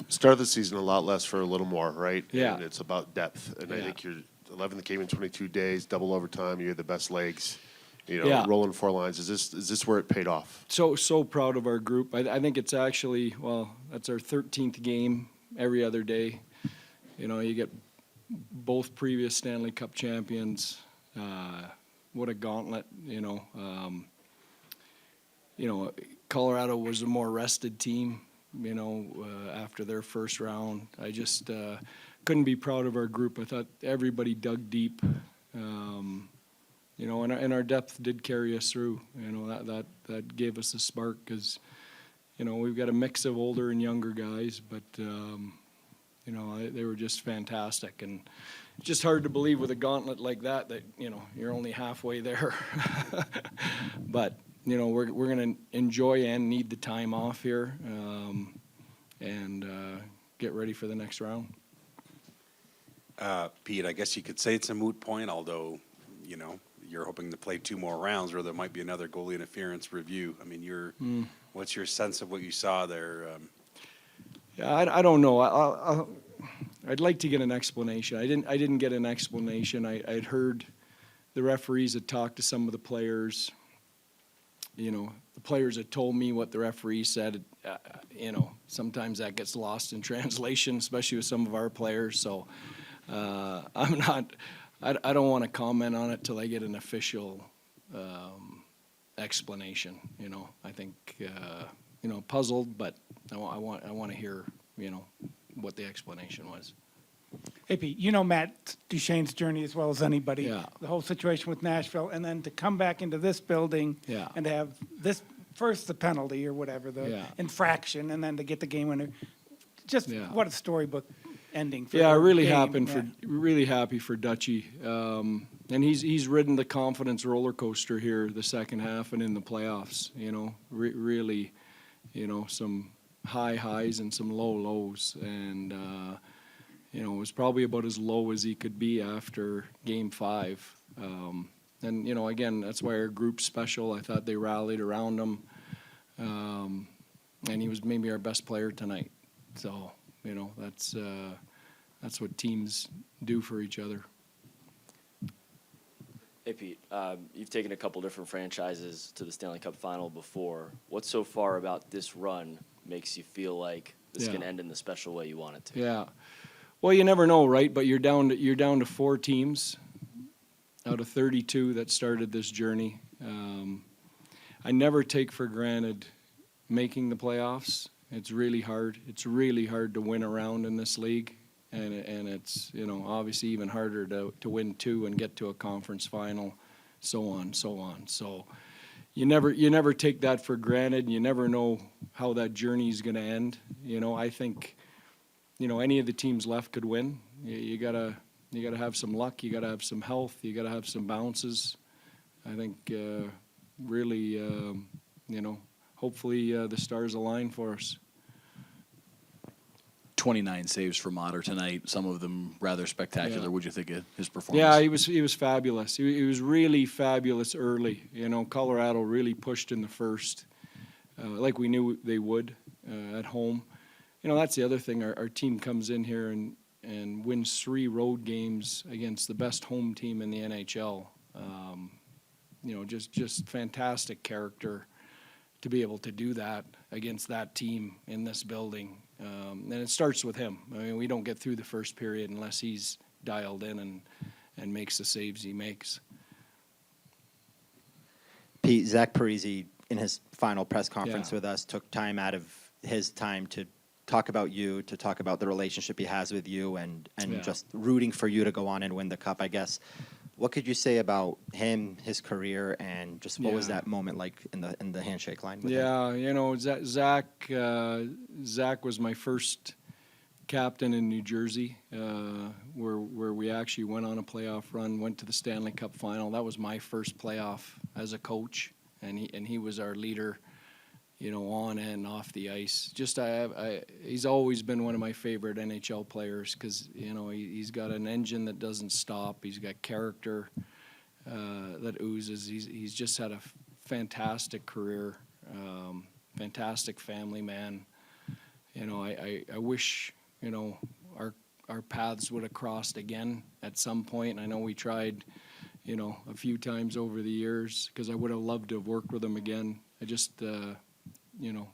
Start the season a lot less for a little more, right? Yeah. And it's about depth. And I Yeah. think you're 11th game in 22 days, double overtime. You had the best legs. Yeah. Rolling 4 lines. Is this where it paid off? So proud of our group. I think it's actually, that's our 13th game every other day. You get both previous Stanley Cup champions. What a gauntlet, Colorado was a more rested team, after their first round. I just couldn't be proud of our group. I thought everybody dug deep. And our depth did carry us through. That gave us a spark because, we've got a mix of older and younger guys, but they were just fantastic. And it's just hard to believe with a gauntlet like that you're only halfway there. But we're going to enjoy and need the time off here, and get ready for the next round. Pete, I guess you could say it's a moot point, although you're hoping to play 2 more rounds, or there might be another goalie interference review. I mean, what's your sense of what you saw there? Yeah, I don't know. I'd like to get an explanation. I didn't get an explanation. I'd heard the referees had talked to some of the players. The players had told me what the referee said. Sometimes that gets lost in translation, especially with some of our players. So I don't want to comment on it till I get an official explanation. I think puzzled, but I want to hear what the explanation was. Hey, Pete, Matt Duchene's journey as well as anybody. Yeah. The whole situation with Nashville, and then to come back into this building Yeah. and to have this first the penalty or whatever, the infraction, and then to get the game winner. Just what a storybook ending. For the really game. really happy for Dutchie. And he's ridden the confidence roller coaster here the second half and in the playoffs. Really, some high highs and some low lows, and it was probably about as low as he could be after Game 5. And again, that's why our group's special. I thought they rallied around him, and he was maybe our best player tonight. So that's what teams do for each other. Hey, Pete, you've taken a couple different franchises to the Stanley Cup final before. What so far about this run makes you feel like this can end in the special way you want it to? Yeah. Well, you never know, right? But you're down to 4 teams out of 32 that started this journey. I never take for granted making the playoffs. It's really hard. It's really hard to win a round in this league. And it's, obviously even harder to win 2 and get to a conference final, so on. So you never take that for granted. You never know how that journey is going to end. I think, any of the teams left could win. You gotta have some luck. You gotta have some health. You gotta have some bounces. I think really, hopefully the stars align for us. 29 saves for Motter tonight, some of them rather spectacular. Yeah. What'd you think of his performance? Yeah, he was fabulous. He was really fabulous early. Colorado really pushed in the first, like we knew they would at home. That's the other thing. Our team comes in here and wins 3 road games against the best home team in the NHL. Just fantastic character to be able to do that against that team in this building. And it starts with him. I mean, we don't get through the first period unless he's dialed in and makes the saves he makes. Pete, Zach Parise, in his final press conference with us, took time out of his time to talk about you, to talk about the relationship he has with you, and just rooting for you to go on and win the Cup, I guess. What could you say about him, his career, and just what was that moment like in the handshake line with him? Zach was my first captain in New Jersey, where we actually went on a playoff run, went to the Stanley Cup final. That was my first playoff as a coach, and he was our leader, on and off the ice. Just he's always been one of my favorite NHL players because he's got an engine that doesn't stop. He's got character that oozes. He's just had a fantastic career, fantastic family man. you know, I wish, you know, our paths would have crossed again at some point. I know we tried, you know, a few times over the years, because I would have loved to have worked with him again. I just, you know,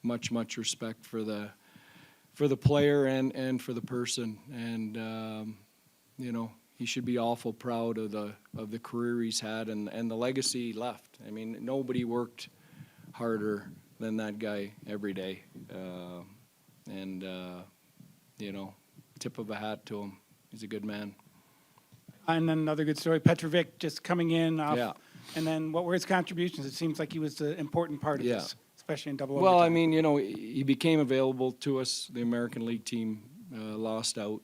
much respect for the player and for the person, and you know, he should be awful proud of the career he's had and the legacy he left. I mean, nobody worked harder than that guy every day, and you know, tip of a hat to him. He's a good man. And then another good story, Petravic just coming in off, Yeah. and then what were his contributions? It seems like he was the important part of Yeah. this, especially in double Well, I overtime. mean, you know, he became available to us. The American League team lost out.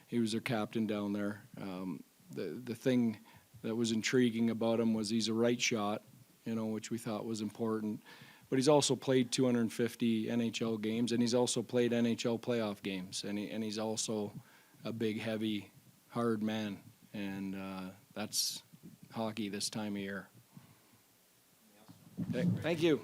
He was their captain down there. The thing that was intriguing about him was he's a right shot, you know, which we thought was important. But he's also played 250 NHL games, and he's also played NHL playoff games, and he's also a big, heavy, hard man, and that's hockey this time of year. Okay, thank you.